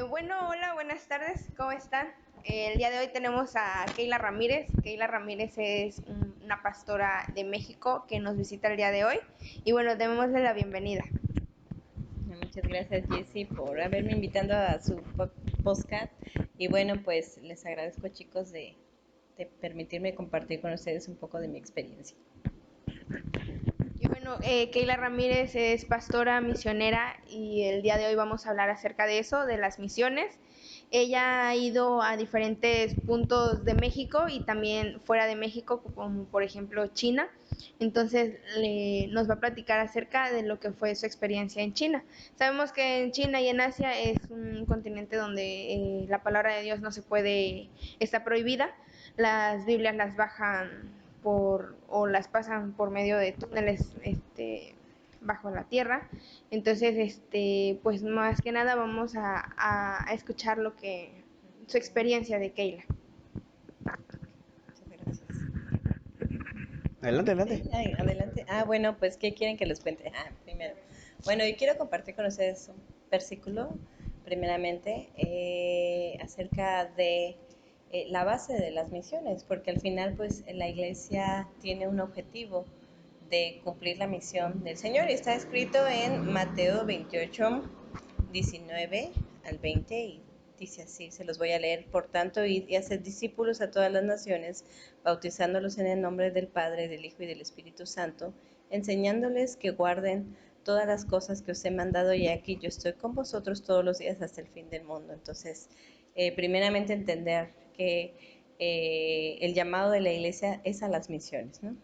Bueno, hola, buenas tardes, ¿cómo están? El día de hoy tenemos a Keila Ramírez. Keila Ramírez es una pastora de México que nos visita el día de hoy. Y bueno, démosle la bienvenida. Muchas gracias, Jessy, por haberme invitado a su podcast. Y bueno, pues les agradezco, chicos, de permitirme compartir con ustedes un poco de mi experiencia. Y bueno, Keila Ramírez es pastora misionera y el día de hoy vamos a hablar acerca de eso, de las misiones. Ella ha ido a diferentes puntos de México y también fuera de México, como por ejemplo China. Entonces nos va a platicar acerca de lo que fue su experiencia en China. Sabemos que en China y en Asia es un continente donde la palabra de Dios no se puede, está prohibida. Las Biblias las bajan o las pasan por medio de túneles bajo la tierra. Entonces, pues más que nada vamos a escuchar lo que su experiencia de Keila. Muchas gracias. Adelante, Sí, adelante. adelante. Bueno, pues, ¿qué quieren que les cuente? Primero. Bueno, yo quiero compartir con ustedes un versículo, primeramente, acerca de la base de las misiones, porque al final, pues, la iglesia tiene un objetivo de cumplir la misión del Señor. Y está escrito en Mateo 28, 19 al 20, y dice así, se los voy a leer: por tanto, id y haced discípulos a todas las naciones, bautizándolos en el nombre del Padre, del Hijo y del Espíritu Santo, enseñándoles que guarden todas las cosas que os he mandado, y aquí yo estoy con vosotros todos los días hasta el fin del mundo. Entonces, primeramente entender que el llamado de la iglesia es a las misiones, ¿no?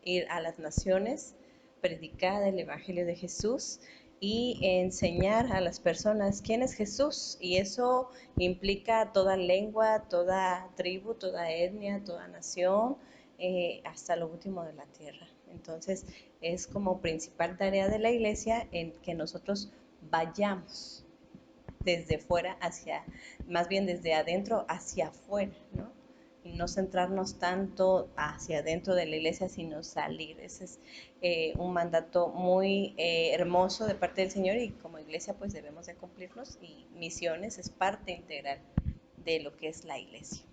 Ir a las naciones, predicar el Evangelio de Jesús y enseñar a las personas quién es Jesús. Y eso implica toda lengua, toda tribu, toda etnia, toda nación, hasta lo último de la tierra. Entonces es como principal tarea de la iglesia en que nosotros vayamos desde fuera hacia, más bien desde adentro hacia afuera, ¿no? Y no centrarnos tanto hacia adentro de la iglesia, sino salir. Ese es un mandato muy hermoso de parte del Señor, y como iglesia pues debemos de cumplirnos, y misiones es parte integral de lo que es la iglesia.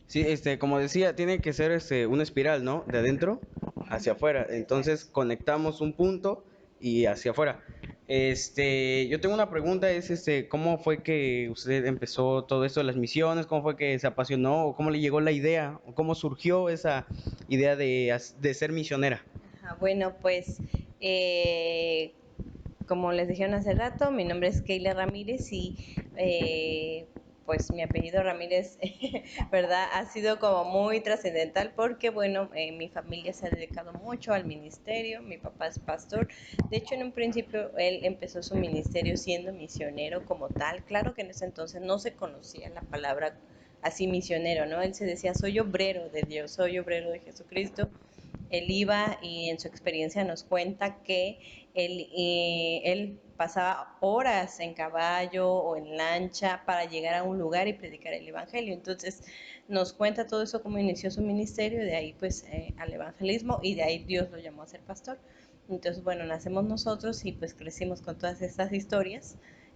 Sí, como decía, tiene que ser una espiral, ¿no? De adentro hacia afuera. Entonces Exacto. conectamos un punto y hacia afuera. Yo tengo una pregunta, es ¿cómo fue que usted empezó todo esto de las misiones? ¿Cómo fue que se apasionó? ¿O cómo le llegó la idea? ¿O cómo surgió esa idea de ser misionera? Ajá, bueno, pues como les dijeron hace rato, mi nombre es Keila Ramírez, y pues mi apellido Ramírez, ¿verdad? Ha sido como muy trascendental porque, bueno, mi familia se ha dedicado mucho al ministerio, mi papá es pastor. De hecho, en un principio él empezó su ministerio siendo misionero como tal. Claro que en ese entonces no se conocía la palabra así misionero, ¿no? Él se decía, soy obrero de Dios, soy obrero de Jesucristo. Él iba, y en su experiencia nos cuenta que él pasaba horas en caballo o en lancha para llegar a un lugar y predicar el evangelio. Entonces nos cuenta todo eso, cómo inició su ministerio, de ahí pues al evangelismo, y de ahí Dios lo llamó a ser pastor. Entonces, bueno, nacemos nosotros y pues crecimos con todas estas historias.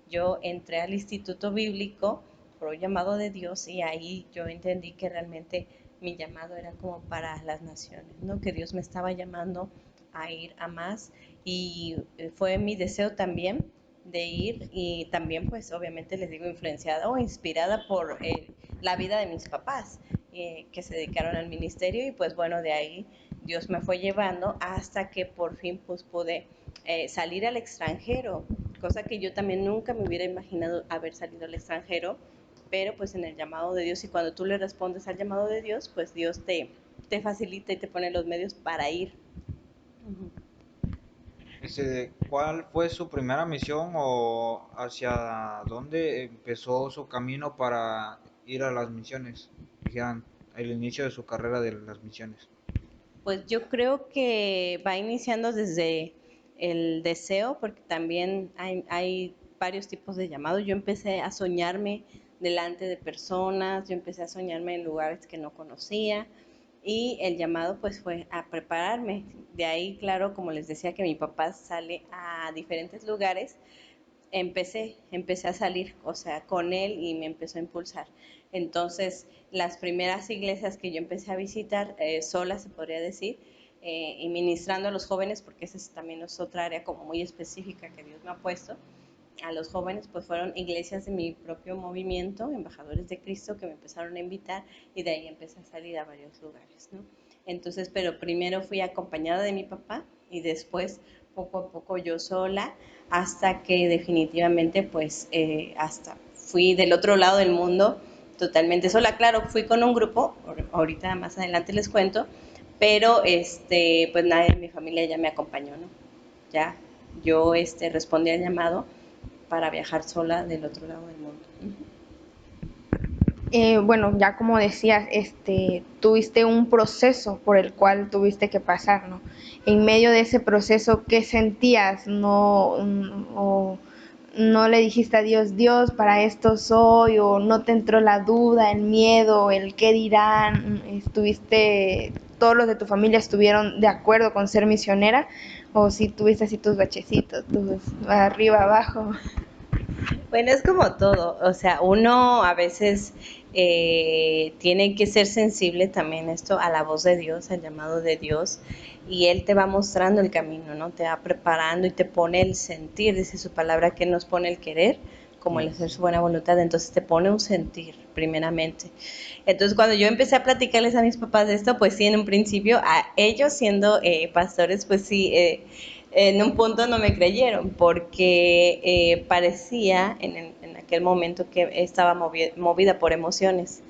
Yo entré al instituto bíblico por llamado de Dios, y ahí yo entendí que realmente mi llamado era como para las naciones, ¿no? Que Dios me estaba llamando a ir a más, y fue mi deseo también de ir, y también pues obviamente les digo influenciada o inspirada por la vida de mis papás, que se dedicaron al ministerio, y pues bueno, de ahí Dios me fue llevando hasta que por fin pues pude salir al extranjero, cosa que yo también nunca me hubiera imaginado haber salido al extranjero, pero pues en el llamado de Dios, y cuando tú le respondes al llamado de Dios, pues Dios te facilita y te pone los medios para ir. Uh-huh. ¿Cuál fue su primera misión o hacia dónde empezó su camino para ir a las misiones? Dijeran, el inicio de su carrera de las misiones. Pues yo creo que va iniciando desde el deseo, porque también hay varios tipos de llamados. Yo empecé a soñarme delante de personas, yo empecé a soñarme en lugares que no conocía, y el llamado pues fue a prepararme. De ahí, claro, como les decía, que mi papá sale a diferentes lugares, empecé a salir, o sea, con él y me empezó a impulsar. Entonces, las primeras iglesias que yo empecé a visitar, sola se podría decir, y ministrando a los jóvenes, porque esa también es otra área como muy específica que Dios me ha puesto, a los jóvenes, pues fueron iglesias de mi propio movimiento, Embajadores de Cristo, que me empezaron a invitar y de ahí empecé a salir a varios lugares, ¿no? Entonces, pero primero fui acompañada de mi papá y después poco a poco yo sola, hasta que definitivamente pues hasta fui del otro lado del mundo totalmente sola. Claro, fui con un grupo, ahorita más adelante les cuento, pero pues nadie de mi familia ya me acompañó, ¿no? Ya yo respondí al llamado para viajar sola del otro lado del mundo. Bueno, ya como decías, tuviste un proceso por el cual tuviste que pasar, ¿no? En medio de ese proceso, ¿qué sentías? O no le dijiste a Dios, Dios, para esto soy, o no te entró la duda, el miedo, el qué dirán, todos los de tu familia estuvieron de acuerdo con ser misionera, o si tuviste así tus bachecitos, tus arriba, abajo. Bueno, es como todo, o sea, uno a veces tiene que ser sensible también esto a la voz de Dios, al llamado de Dios, y Él te va mostrando el camino, ¿no? Te va preparando y te pone el sentir, dice su palabra que nos pone el querer, como el hacer su buena voluntad, entonces te pone un sentir primeramente. Entonces cuando yo empecé a platicarles a mis papás de esto, pues sí, en un principio, a ellos siendo pastores, pues sí, en un punto no me creyeron porque parecía en aquel momento que estaba movida por emociones.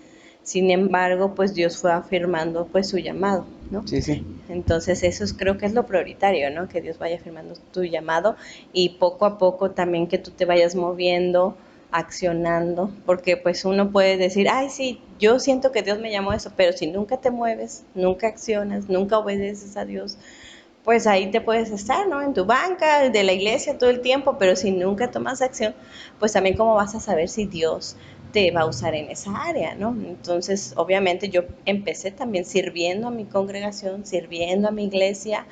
Sin embargo, pues Dios fue afirmando pues su llamado, ¿no? Sí, sí. Entonces eso creo que es lo prioritario, ¿no? Que Dios vaya afirmando tu llamado y poco a poco también que tú te vayas moviendo, accionando, porque pues uno puede decir, ay, sí, yo siento que Dios me llamó a eso, pero si nunca te mueves, nunca accionas, nunca obedeces a Dios, pues ahí te puedes estar, ¿no? En tu banca, de la iglesia todo el tiempo, pero si nunca tomas acción, pues también cómo vas a saber si Dios te va a usar en esa área, ¿no? Entonces, obviamente yo empecé también sirviendo a mi congregación, sirviendo a mi iglesia,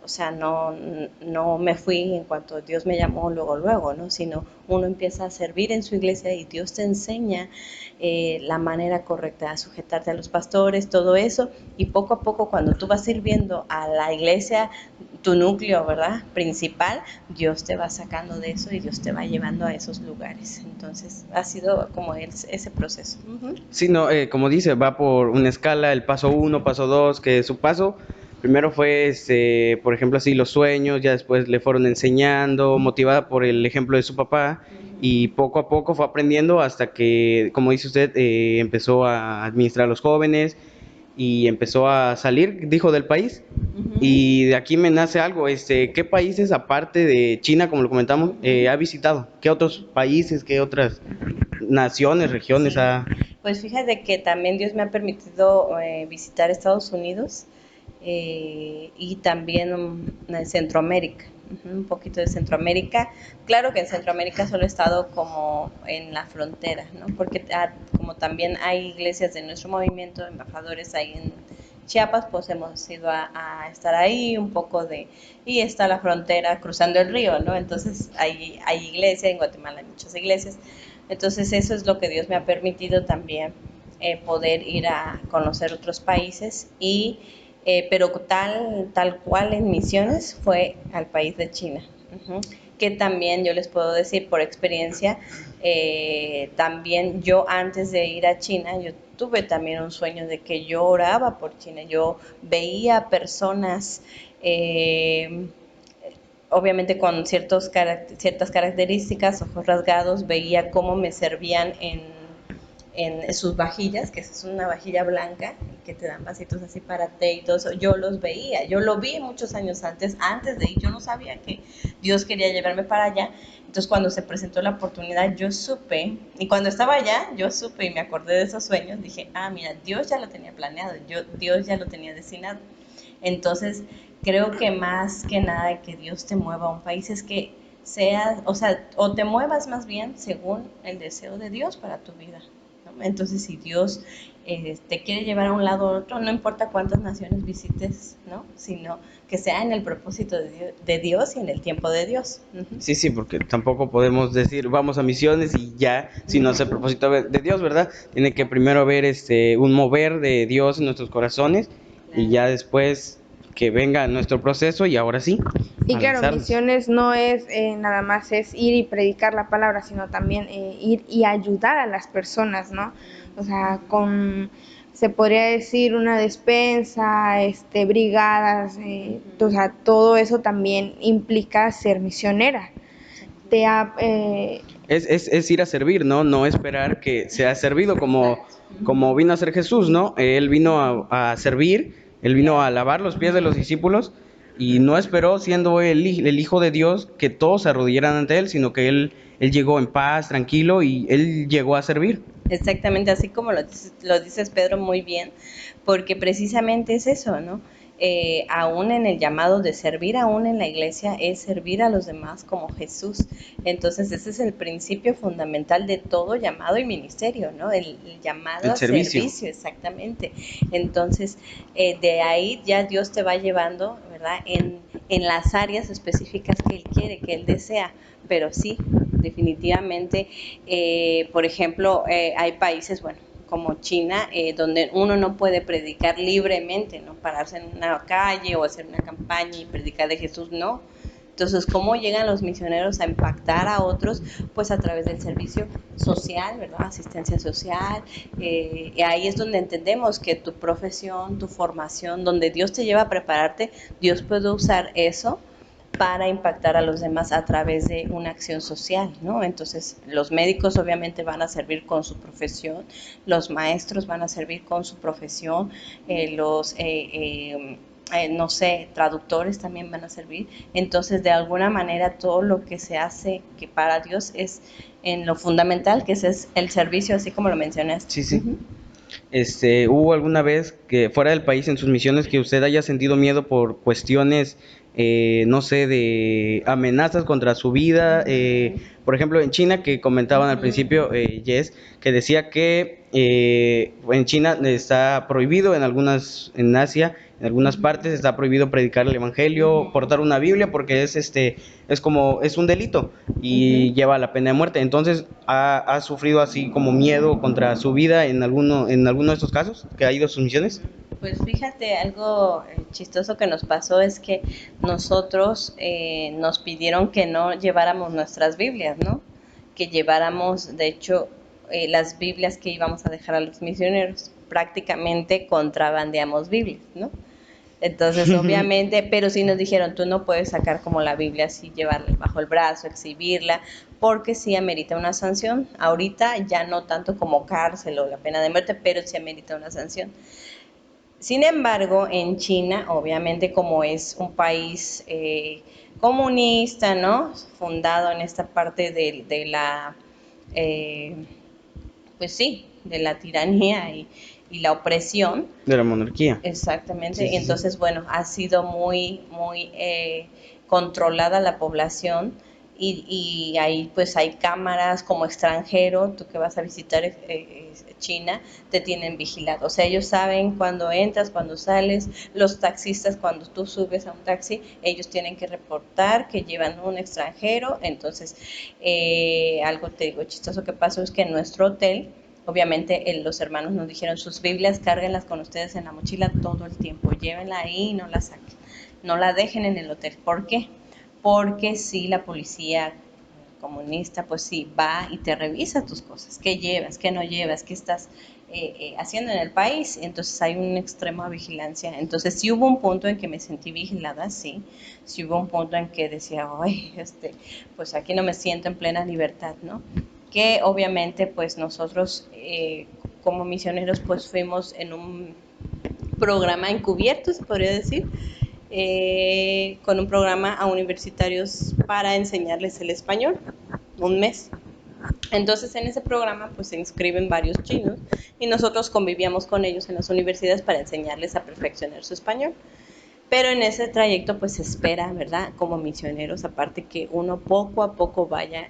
o sea, no me fui en cuanto Dios me llamó luego, ¿no? Sino uno empieza a servir en su iglesia y Dios te enseña la manera correcta de sujetarte a los pastores, todo eso, y poco a poco cuando tú vas sirviendo a la iglesia, tu núcleo, ¿verdad? Principal, Dios te va sacando de eso y Dios te va llevando a esos lugares. Entonces, ha sido como ese proceso. Sí, no, como dice, va por una escala, el paso uno, paso dos, que su paso primero fue, por ejemplo, así los sueños, ya después le fueron enseñando, motivada por el ejemplo de su papá, y poco a poco fue aprendiendo hasta que, como dice usted, empezó a administrar a los jóvenes y empezó a salir, dijo, del país. Y de aquí me nace algo, ¿qué países aparte de China, como lo comentamos, ha visitado? ¿Qué otros países, qué otras naciones, regiones Sí, ha... pues fíjate que también Dios me ha permitido visitar Estados Unidos y también Centroamérica, un poquito de Centroamérica. Claro que en Centroamérica solo he estado como en la frontera, ¿no? Porque como también hay iglesias de nuestro movimiento, embajadores ahí en Chiapas, pues hemos ido a estar ahí un poco y está la frontera cruzando el río, ¿no? Entonces hay iglesia, en Guatemala hay muchas iglesias, entonces eso es lo que Dios me ha permitido también poder ir a conocer otros países pero tal cual en misiones fue al país de China. Que también yo les puedo decir por experiencia, también yo antes de ir a China, yo tuve también un sueño de que yo oraba por China, yo veía personas obviamente con ciertas características, ojos rasgados, veía cómo me servían en sus vajillas, que es una vajilla blanca, que te dan vasitos así para té y todo eso. Yo los veía, yo lo vi muchos años antes de ir, yo no sabía que Dios quería llevarme para allá. Entonces cuando se presentó la oportunidad, yo supe, y cuando estaba allá, yo supe y me acordé de esos sueños, dije, mira, Dios ya lo tenía planeado, Dios ya lo tenía destinado. Entonces, creo que más que nada que Dios te mueva a un país es que seas, o sea, o te muevas más bien según el deseo de Dios para tu vida, ¿no? Entonces, si Dios te quiere llevar a un lado o otro, no importa cuántas naciones visites, ¿no? Sino que sea en el propósito de Dios y en el tiempo de Dios. Sí, sí, porque tampoco podemos decir vamos a misiones y ya, si no es el propósito de Dios, ¿verdad? Tiene que primero haber un mover de Dios en nuestros corazones y ya después que venga nuestro proceso y ahora sí, Y a claro, lanzarnos. misiones no es nada más es ir y predicar la palabra, sino también ir y ayudar a las personas, ¿no? O sea, se podría decir una despensa, brigadas, o sea, todo eso también implica ser misionera. Te ha, Es ir a servir, ¿no? No esperar que sea servido como vino a ser Jesús, ¿no? Él vino a servir, él vino a lavar los pies de los discípulos y no esperó, siendo el Hijo de Dios, que todos se arrodillaran ante él, sino que él llegó en paz, tranquilo y él llegó a servir. Exactamente, así como lo dices, Pedro, muy bien, porque precisamente es eso, ¿no? Aún en el llamado de servir, aún en la iglesia, es servir a los demás como Jesús. Entonces, ese es el principio fundamental de todo llamado y ministerio, ¿no? El llamado El a servicio. servicio, exactamente. Entonces, de ahí ya Dios te va llevando, ¿verdad? En las áreas específicas que Él quiere, que Él desea. Pero sí, definitivamente, por ejemplo, hay países, bueno, como China, donde uno no puede predicar libremente, ¿no? Pararse en una calle o hacer una campaña y predicar de Jesús, no. Entonces, ¿cómo llegan los misioneros a impactar a otros? Pues a través del servicio social, ¿verdad? Asistencia social. Y ahí es donde entendemos que tu profesión, tu formación, donde Dios te lleva a prepararte, Dios puede usar eso para impactar a los demás a través de una acción social, ¿no? Entonces, los médicos obviamente van a servir con su profesión, los maestros van a servir con su profesión, no sé, traductores también van a servir. Entonces, de alguna manera, todo lo que se hace que para Dios es en lo fundamental, que ese es el servicio, así como lo mencionaste. Sí, sí. ¿Hubo alguna vez que fuera del país en sus misiones que usted haya sentido miedo por cuestiones, no sé, de amenazas contra su vida? Por ejemplo, en China, que comentaban al principio, Jess, que decía que en China está prohibido, en Asia, en algunas partes está prohibido predicar el evangelio, portar una Biblia, porque es un delito y lleva la pena de muerte. Entonces, ¿ha sufrido así como miedo contra su vida en alguno de estos casos que ha ido a sus misiones? Pues fíjate, algo chistoso que nos pasó es que nosotros nos pidieron que no lleváramos nuestras Biblias, ¿no? Que lleváramos, de hecho, las Biblias que íbamos a dejar a los misioneros. Prácticamente contrabandeamos Biblias, ¿no? Entonces, obviamente, pero sí nos dijeron, tú no puedes sacar como la Biblia así, llevarla bajo el brazo, exhibirla, porque sí amerita una sanción. Ahorita ya no tanto como cárcel o la pena de muerte, pero sí amerita una sanción. Sin embargo, en China, obviamente como es un país comunista, ¿no? Fundado en esta parte de la, eh, pues sí, de la tiranía y la opresión. De la monarquía. Exactamente, Sí, sí, sí. entonces bueno, ha sido muy controlada la población y ahí pues hay cámaras como extranjero, tú que vas a visitar China, te tienen vigilado, o sea, ellos saben cuando entras, cuando sales, los taxistas cuando tú subes a un taxi, ellos tienen que reportar que llevan un extranjero, entonces algo te digo chistoso que pasó es que en nuestro hotel, obviamente los hermanos nos dijeron, sus Biblias cárguenlas con ustedes en la mochila todo el tiempo, llévenla ahí y no la saquen, no la dejen en el hotel. ¿Por qué? Porque si la policía comunista, pues sí, va y te revisa tus cosas, qué llevas, qué no llevas, qué estás haciendo en el país, entonces hay una extrema vigilancia. Entonces sí hubo un punto en que me sentí vigilada, sí hubo un punto en que decía, ay, pues aquí no me siento en plena libertad, ¿no? Que obviamente pues nosotros como misioneros pues fuimos en un programa encubierto, se podría decir, con un programa a universitarios para enseñarles el español, un mes. Entonces en ese programa pues se inscriben varios chinos y nosotros convivíamos con ellos en las universidades para enseñarles a perfeccionar su español. Pero en ese trayecto pues se espera, ¿verdad? Como misioneros, aparte que uno poco a poco vaya,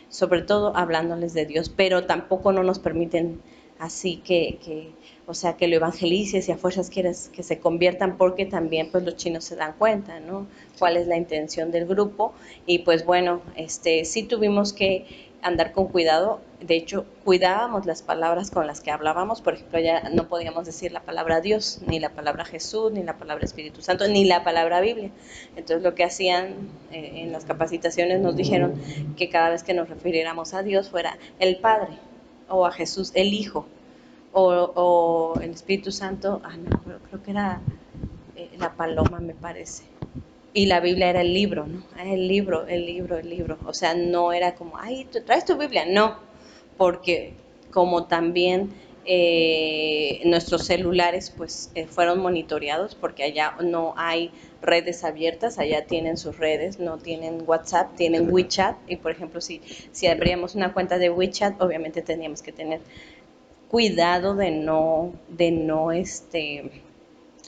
sobre todo hablándoles de Dios, pero tampoco no nos permiten así que o sea, que lo evangelices y a fuerzas quieres que se conviertan, porque también pues los chinos se dan cuenta, ¿no? Cuál es la intención del grupo. Y pues bueno, sí tuvimos que andar con cuidado. De hecho, cuidábamos las palabras con las que hablábamos. Por ejemplo, ya no podíamos decir la palabra Dios, ni la palabra Jesús, ni la palabra Espíritu Santo, ni la palabra Biblia. Entonces lo que hacían en las capacitaciones, nos dijeron que cada vez que nos refiriéramos a Dios fuera el Padre, o a Jesús el Hijo, o el Espíritu Santo, no, creo que era la paloma, me parece. Y la Biblia era el libro, ¿no? El libro, el libro, el libro. O sea, no era como, ay, ¿tú traes tu Biblia? No, porque como también nuestros celulares pues fueron monitoreados, porque allá no hay redes abiertas, allá tienen sus redes, no tienen WhatsApp, tienen WeChat. Y por ejemplo, si abríamos una cuenta de WeChat, obviamente teníamos que tener cuidado de no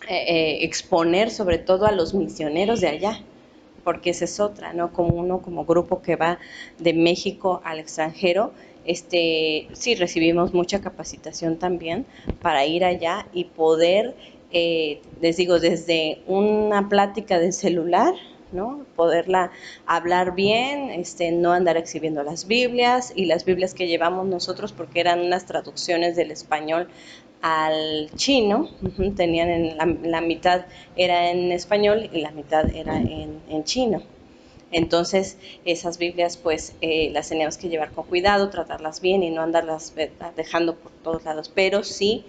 exponer sobre todo a los misioneros de allá, porque esa es otra, ¿no? Como uno, como grupo que va de México al extranjero, sí recibimos mucha capacitación también para ir allá y poder, les digo, desde una plática de celular, ¿no? Poderla hablar bien, no andar exhibiendo las Biblias, y las Biblias que llevamos nosotros, porque eran unas traducciones del español al chino, tenían la mitad era en español y la mitad era en chino. Entonces esas Biblias pues las teníamos que llevar con cuidado, tratarlas bien y no andarlas dejando por todos lados, pero sí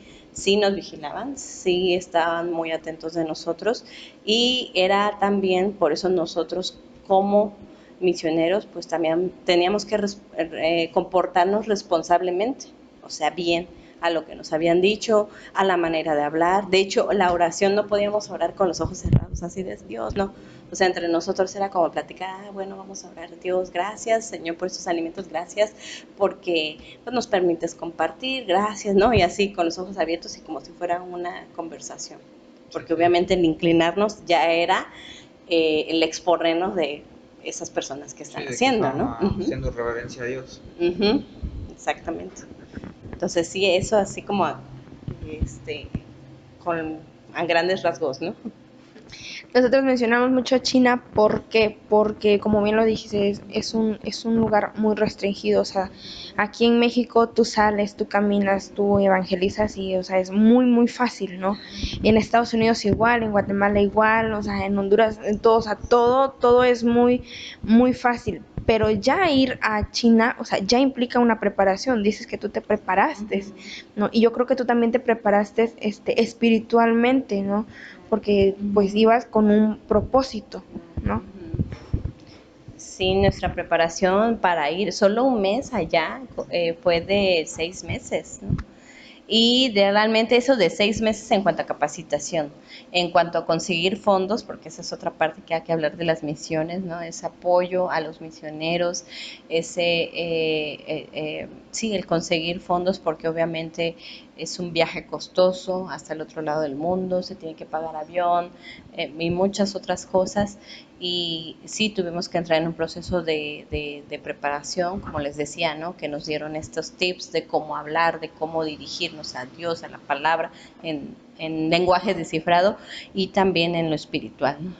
nos vigilaban, sí estaban muy atentos de nosotros, y era también por eso nosotros como misioneros pues también teníamos que comportarnos responsablemente, o sea, bien a lo que nos habían dicho, a la manera de hablar. De hecho, la oración no podíamos orar con los ojos cerrados, así de Dios, no. O sea, entre nosotros era como platicar, bueno, vamos a orar, Dios, gracias, Señor, por estos alimentos, gracias, porque pues, nos permites compartir, gracias, ¿no? Y así, con los ojos abiertos y como si fuera una conversación. Porque obviamente el inclinarnos ya era el exponernos de esas personas que están haciendo, ¿no? Haciendo reverencia a Dios. Exactamente. Entonces sí, eso así como a grandes rasgos, ¿no? Nosotros mencionamos mucho a China porque como bien lo dijiste, es un lugar muy restringido. O sea, aquí en México tú sales, tú caminas, tú evangelizas y, o sea, es muy, muy fácil, ¿no? En Estados Unidos igual, en Guatemala igual, o sea, en Honduras, en todo, o sea, todo es muy, muy fácil. Pero ya ir a China, o sea, ya implica una preparación. Dices que tú te preparaste, ¿no? Y yo creo que tú también te preparaste espiritualmente, ¿no? Porque pues ibas con un propósito, ¿no? Sí, nuestra preparación para ir solo un mes allá fue de 6 meses, ¿no? Y realmente eso de 6 meses en cuanto a capacitación, en cuanto a conseguir fondos, porque esa es otra parte que hay que hablar de las misiones, ¿no? Ese apoyo a los misioneros, sí, el conseguir fondos, porque obviamente es un viaje costoso hasta el otro lado del mundo, se tiene que pagar avión y muchas otras cosas. Y sí tuvimos que entrar en un proceso de preparación, como les decía, ¿no? Que nos dieron estos tips de cómo hablar, de cómo dirigirnos a Dios, a la palabra, en lenguaje descifrado y también en lo espiritual, ¿no?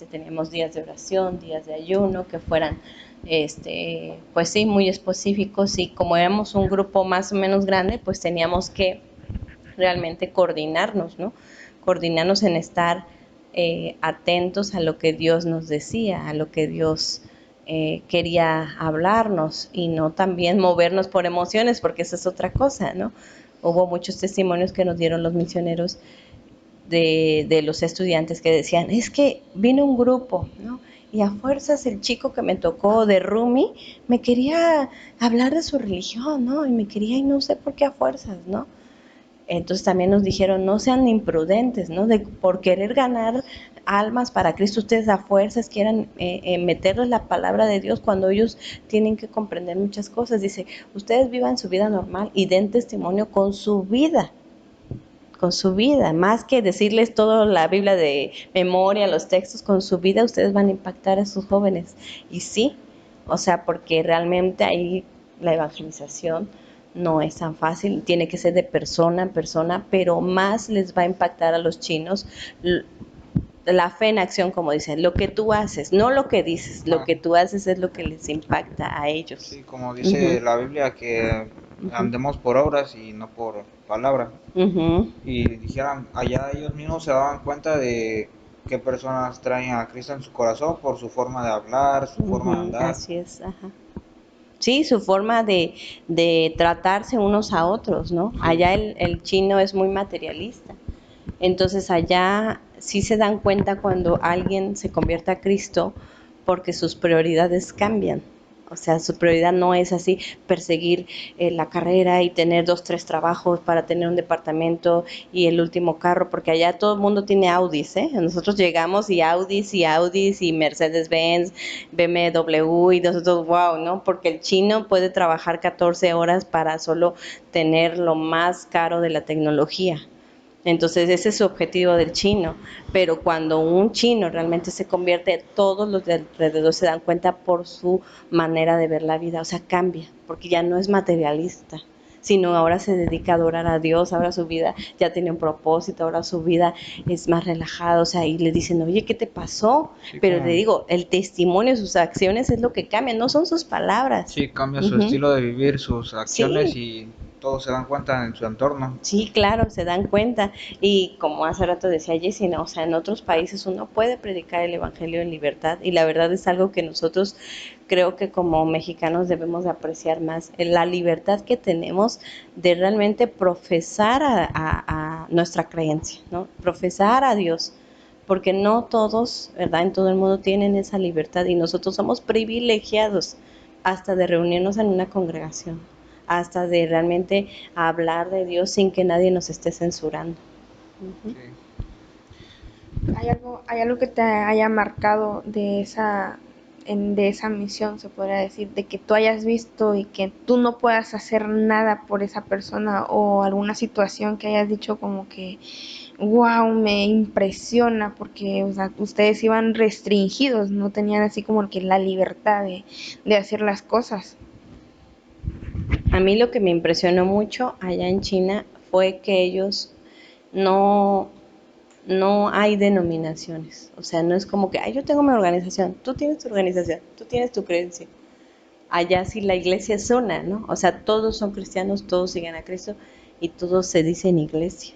Teníamos días de oración, días de ayuno, que fueran, pues sí, muy específicos, y como éramos un grupo más o menos grande, pues teníamos que realmente coordinarnos, ¿no? Coordinarnos en estar atentos a lo que Dios nos decía, a lo que Dios quería hablarnos, y no también movernos por emociones, porque esa es otra cosa, ¿no? Hubo muchos testimonios que nos dieron los misioneros de los estudiantes que decían, es que vino un grupo, ¿no? Y a fuerzas el chico que me tocó de roomie me quería hablar de su religión, ¿no? Y me quería, y no sé por qué a fuerzas, ¿no? Entonces también nos dijeron, no sean imprudentes, ¿no? Por querer ganar almas para Cristo, ustedes a fuerzas quieran meterles la palabra de Dios cuando ellos tienen que comprender muchas cosas. Dice, ustedes vivan su vida normal y den testimonio con su vida, más que decirles toda la Biblia de memoria, los textos, con su vida ustedes van a impactar a sus jóvenes. Y sí, o sea, porque realmente ahí la evangelización no es tan fácil, tiene que ser de persona en persona, pero más les va a impactar a los chinos la fe en acción, como dicen, lo que tú haces, no lo que dices, lo Ah, que tú haces es lo que les impacta a ellos. sí, como Ujú, dice la Biblia, que ujú, andemos por obras y no por palabra. ujú, Y dijeran, allá ellos mismos se daban cuenta de qué personas traen a Cristo en su corazón por su forma de hablar, su forma de ujú, andar. así es, ajá. Sí, su forma de tratarse unos a otros, ¿no? Sí, Allá el chino es muy materialista. Entonces allá sí se dan cuenta cuando alguien se convierte a Cristo porque sus prioridades cambian. O sea, su prioridad no es así perseguir la carrera y tener 2, 3 trabajos para tener un departamento y el último carro, porque allá todo el mundo tiene Audis, ¿eh? Nosotros llegamos y Audis y Audis y Mercedes-Benz, BMW y nosotros, wow, ¿no? Porque el chino puede trabajar 14 horas para solo tener lo más caro de la tecnología. Entonces ese es su objetivo del chino, pero cuando un chino realmente se convierte, todos los de alrededor se dan cuenta por su manera de ver la vida, o sea, cambia, porque ya no es materialista, sino ahora se dedica a adorar a Dios, ahora su vida ya tiene un propósito, ahora su vida es más relajada, o sea, y le dicen, oye, ¿qué te pasó? sí, Pero le como, digo, el testimonio, sus acciones es lo que cambia, no son sus palabras. sí, cambia su Ujú. estilo de vivir, sus acciones Sí, y todos se dan cuenta en su entorno. sí, claro, se dan cuenta. Y como hace rato decía Jessie, ¿no? O sea, en otros países uno puede predicar el evangelio en libertad y la verdad es algo que nosotros creo que como mexicanos debemos de apreciar más, la libertad que tenemos de realmente profesar a nuestra creencia, ¿no? Profesar a Dios, porque no todos, ¿verdad? En todo el mundo tienen esa libertad y nosotros somos privilegiados hasta de reunirnos en una congregación, hasta de realmente hablar de Dios sin que nadie nos esté censurando. Ujú. Sí. Hay algo que te haya marcado de esa misión, se podría decir, de que tú hayas visto y que tú no puedas hacer nada por esa persona o alguna situación que hayas dicho como que, wow, me impresiona porque, o sea, ustedes iban restringidos, no tenían así como que la libertad de hacer las cosas. A mí lo que me impresionó mucho allá en China fue que ellos no, no hay denominaciones. O sea, no es como que, ay, yo tengo mi organización, tú tienes tu organización, tú tienes tu creencia. Allá sí la iglesia es una, ¿no? O sea, todos son cristianos, todos siguen a Cristo y todos se dicen iglesia.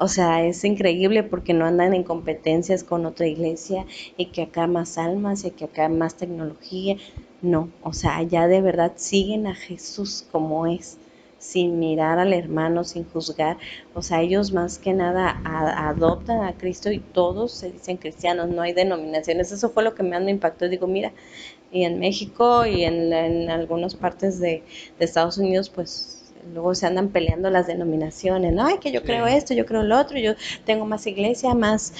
O sea, es increíble porque no andan en competencias con otra iglesia y que acá más almas y que acá más tecnología. No, o sea, allá de verdad siguen a Jesús como es, sin mirar al hermano, sin juzgar. O sea, ellos más que nada adoptan a Cristo y todos se dicen cristianos, no hay denominaciones. Eso fue lo que me impactó. Digo, mira, y en México y en algunas partes de Estados Unidos, pues luego se andan peleando las denominaciones, ¿no? Ay, que yo creo Sí, esto, yo creo lo otro, yo tengo más iglesia, más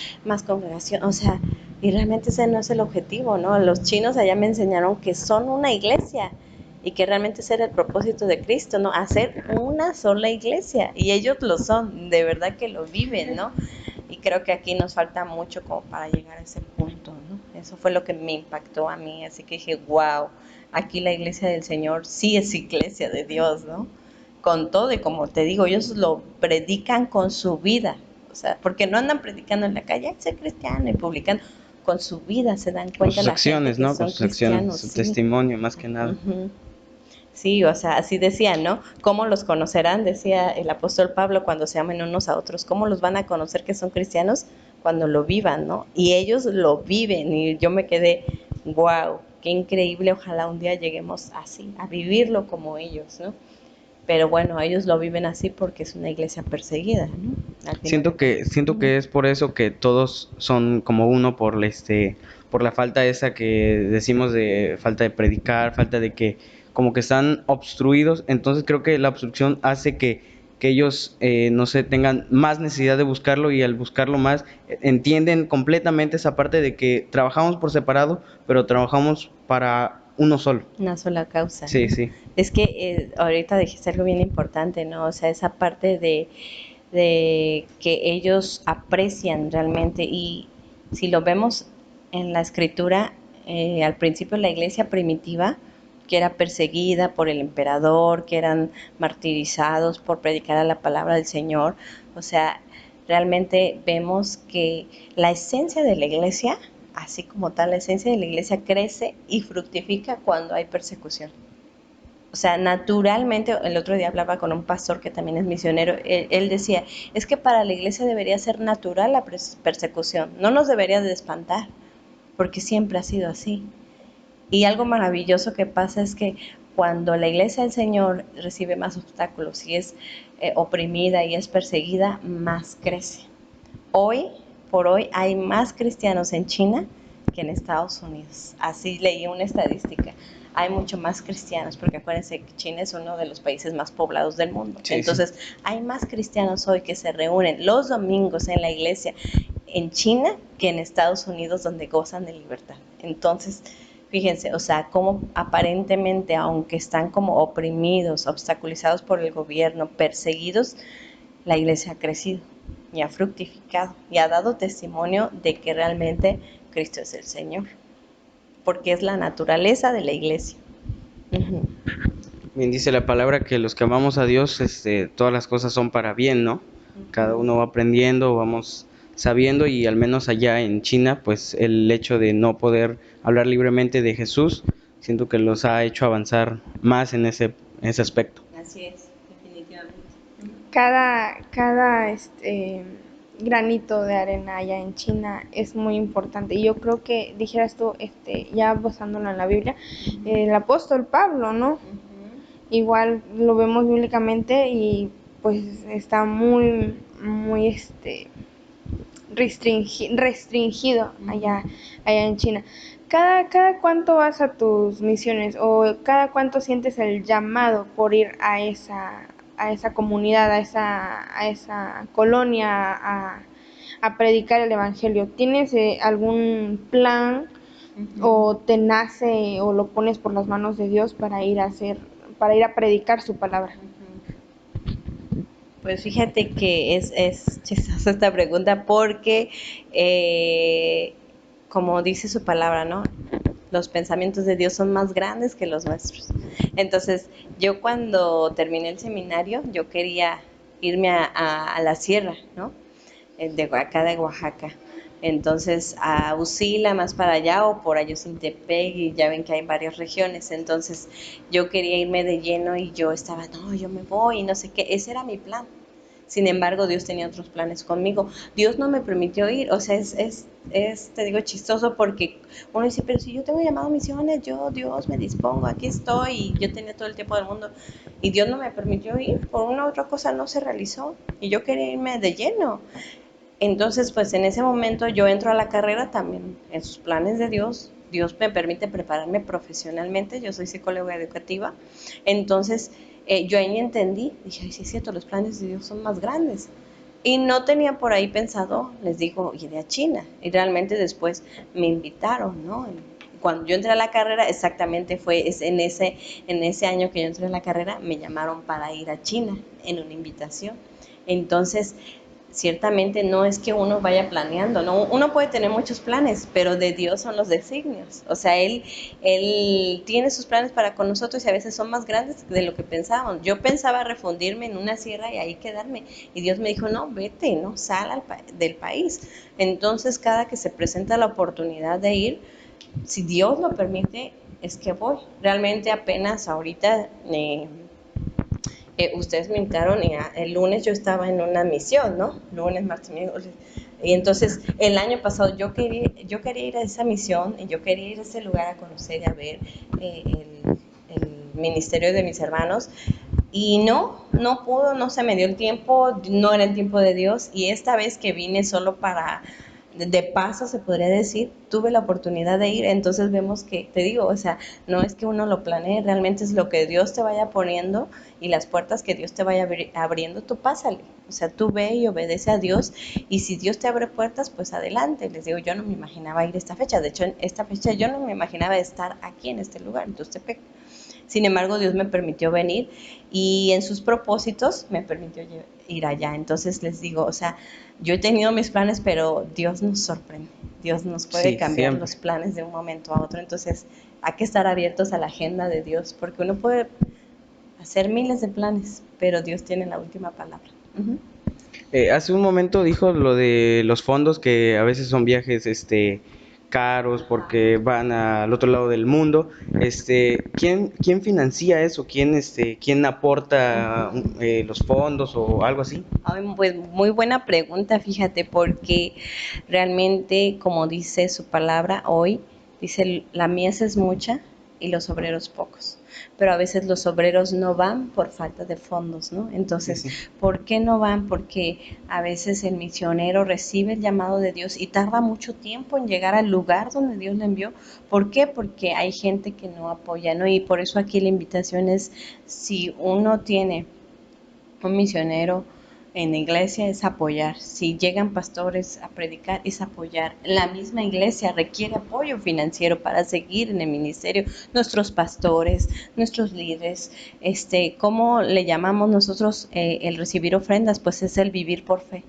congregación, o sea, y realmente ese no es el objetivo, ¿no? Los chinos allá me enseñaron que son una iglesia y que realmente ese era el propósito de Cristo, ¿no? Hacer una sola iglesia y ellos lo son, de verdad que lo viven, ¿no? Y creo que aquí nos falta mucho como para llegar a ese punto, ¿no? Eso fue lo que me impactó a mí, así que dije, wow, aquí la iglesia del Señor sí es iglesia de Dios, ¿no? Con todo y como te digo, ellos lo predican con su vida, o sea, porque no andan predicando en la calle, ser cristiano y publicando, con su vida se dan Con cuenta sus la gente acciones, que ¿no? Con son sus acciones, cristianos, su sí. testimonio, más que nada. Uh-huh. Sí, o sea, así decía, ¿no? ¿Cómo los conocerán? Decía el apóstol Pablo cuando se amen unos a otros. ¿Cómo los van a conocer que son cristianos? Cuando lo vivan, ¿no? Y ellos lo viven y yo me quedé, wow, qué increíble, ojalá un día lleguemos así, a vivirlo como ellos, ¿no? Pero bueno, ellos lo viven así porque es una iglesia perseguida, ¿no? Al final de cuentas. Siento que es por eso que todos son como uno por por la falta esa que decimos de falta de predicar, falta de que como que están obstruidos. Entonces creo que la obstrucción hace que ellos no sé, tengan más necesidad de buscarlo y al buscarlo más entienden completamente esa parte de que trabajamos por separado, pero trabajamos para uno solo. Una sola causa, Sí, ¿no? sí. Es que ahorita dijiste algo bien importante, ¿no? O sea, esa parte de que ellos aprecian realmente y si lo vemos en la escritura, al principio la iglesia primitiva, que era perseguida por el emperador, que eran martirizados por predicar la palabra del Señor. O sea, realmente vemos que la esencia de la iglesia, así como tal, la esencia de la iglesia crece y fructifica cuando hay persecución. O sea, naturalmente, el otro día hablaba con un pastor que también es misionero, él decía, es que para la iglesia debería ser natural la persecución, no nos debería de espantar, porque siempre ha sido así. Y algo maravilloso que pasa es que cuando la iglesia del Señor recibe más obstáculos y es oprimida y es perseguida, más crece. Hoy por hoy hay más cristianos en China que en Estados Unidos. Así leí una estadística. Hay mucho más cristianos, porque acuérdense que China es uno de los países más poblados del mundo. Sí, Entonces, sí. hay más cristianos hoy que se reúnen los domingos en la iglesia en China que en Estados Unidos, donde gozan de libertad. Entonces, fíjense, o sea, como aparentemente, aunque están como oprimidos, obstaculizados por el gobierno, perseguidos, la iglesia ha crecido y ha fructificado y ha dado testimonio de que realmente Cristo es el Señor, porque es la naturaleza de la iglesia. Uh-huh. Bien dice la palabra que los que amamos a Dios, todas las cosas son para bien, ¿no? Cada uno va aprendiendo, vamos sabiendo y al menos allá en China, pues el hecho de no poder hablar libremente de Jesús, siento que los ha hecho avanzar más en ese aspecto. Así es, definitivamente. Cada granito de arena allá en China es muy importante. Y yo creo que dijeras tú, ya basándolo en la Biblia, el apóstol Pablo, ¿no? Uh-huh. Igual lo vemos bíblicamente y pues está muy restringido allá en China. Cada cuánto vas a tus misiones o cada cuánto sientes el llamado por ir a esa comunidad, a esa colonia a predicar el evangelio. ¿Tienes algún plan o te nace o lo pones por las manos de Dios para ir a predicar su palabra? Pues fíjate que es chistosa esta pregunta porque, como dice su palabra, ¿no? Los pensamientos de Dios son más grandes que los nuestros. Entonces, yo cuando terminé el seminario, yo quería irme a la sierra, ¿no? De acá de Oaxaca. Entonces, a Usila, más para allá, o por Ayotzinepec, y ya ven que hay varias regiones. Entonces, yo quería irme de lleno y yo estaba, no, yo me voy y no sé qué. Ese era mi plan. Sin embargo, Dios tenía otros planes conmigo. Dios no me permitió ir. O sea, te digo, chistoso porque uno dice, pero si yo tengo llamado a misiones, Dios, me dispongo, aquí estoy, y yo tenía todo el tiempo del mundo. Y Dios no me permitió ir. Por una u otra cosa no se realizó. Y yo quería irme de lleno. Entonces, pues en ese momento yo entro a la carrera también en sus planes de Dios. Dios me permite prepararme profesionalmente, yo soy psicóloga educativa. Entonces, yo ahí entendí, dije, ay, sí es cierto, los planes de Dios son más grandes. Y no tenía por ahí pensado, les digo, iré a China. Y realmente después me invitaron, ¿no? Cuando yo entré a la carrera, exactamente en ese año que yo entré a la carrera, me llamaron para ir a China en una invitación. Entonces, ciertamente no es que uno vaya planeando, ¿no? Uno puede tener muchos planes, pero de Dios son los designios. O sea, él tiene sus planes para con nosotros y a veces son más grandes de lo que pensábamos. Yo pensaba refundirme en una sierra y ahí quedarme. Y Dios me dijo, no, vete, no, sal del país. Entonces, cada que se presenta la oportunidad de ir, si Dios lo permite, es que voy. Realmente apenas ahorita... ustedes me invitaron y el lunes yo estaba en una misión, ¿no? Lunes, martes, miércoles. Y entonces el año pasado yo quería ir a esa misión y yo quería ir a ese lugar a conocer y a ver el ministerio de mis hermanos. Y no pudo, no se me dio el tiempo, no era el tiempo de Dios. Y esta vez que vine solo de paso, se podría decir, tuve la oportunidad de ir. Entonces vemos que, te digo, o sea, no es que uno lo planee, realmente es lo que Dios te vaya poniendo y las puertas que Dios te vaya abriendo, tú pásale. O sea, tú ve y obedece a Dios. Y si Dios te abre puertas, pues adelante. Les digo, yo no me imaginaba ir a esta fecha. De hecho, en esta fecha yo no me imaginaba estar aquí en este lugar, en Tuxtepec. Sin embargo, Dios me permitió venir y en sus propósitos me permitió ir allá. Entonces les digo, o sea, yo he tenido mis planes, pero Dios nos sorprende. Dios nos puede Sí, cambiar siempre. los planes de un momento a otro. Entonces hay que estar abiertos a la agenda de Dios, porque uno puede hacer miles de planes, pero Dios tiene la última palabra. Ujú. Hace un momento dijo lo de los fondos que a veces son viajes caros porque van al otro lado del mundo. ¿Quién financia eso? ¿Quién aporta los fondos o algo así? Ay, pues muy buena pregunta, fíjate, porque realmente, como dice su palabra hoy, dice, la mies es mucha y los obreros pocos. Pero a veces los obreros no van por falta de fondos, ¿no? Sí, Entonces, sí. ¿por qué no van? Porque a veces el misionero recibe el llamado de Dios y tarda mucho tiempo en llegar al lugar donde Dios le envió. ¿Por qué? Porque hay gente que no apoya, ¿no? Y por eso aquí la invitación es, si uno tiene un misionero en la iglesia es apoyar. Si llegan pastores a predicar es apoyar. La misma iglesia requiere apoyo financiero para seguir en el ministerio. Nuestros pastores, nuestros líderes, ¿cómo le llamamos nosotros el recibir ofrendas? Pues es el vivir por fe.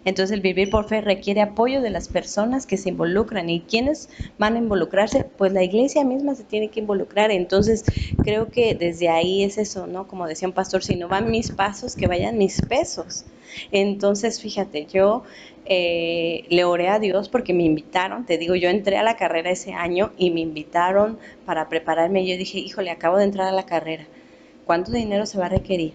Entonces el vivir por fe requiere apoyo de las personas que se involucran. ¿Y quiénes van a involucrarse? Pues la iglesia misma se tiene que involucrar. Entonces creo que desde ahí es eso, ¿no? Como decía un pastor, si no van mis pasos, que vayan mis pesos. Entonces, fíjate, yo le oré a Dios porque me invitaron, te digo, yo entré a la carrera ese año y me invitaron para prepararme. Y yo dije, híjole, acabo de entrar a la carrera, ¿cuánto dinero se va a requerir?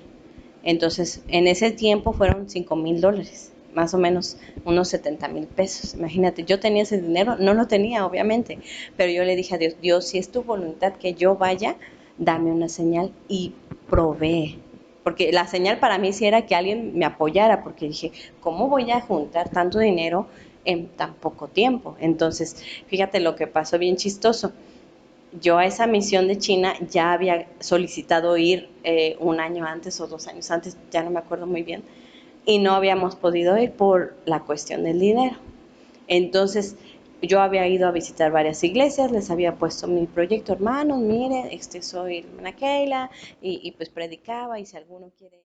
Entonces, en ese tiempo fueron $5,000, más o menos unos 70,000 pesos. Imagínate, yo tenía ese dinero, no lo tenía, obviamente, pero yo le dije a Dios, Dios, si es tu voluntad que yo vaya, dame una señal y provee. Porque la señal para mí sí era que alguien me apoyara, porque dije, ¿cómo voy a juntar tanto dinero en tan poco tiempo? Entonces, fíjate lo que pasó bien chistoso. Yo a esa misión de China ya había solicitado ir un año antes o 2 años antes, ya no me acuerdo muy bien, y no habíamos podido ir por la cuestión del dinero. Entonces, yo había ido a visitar varias iglesias, les había puesto mi proyecto, hermanos, miren, soy hermana Keila, y pues predicaba, y si alguno quiere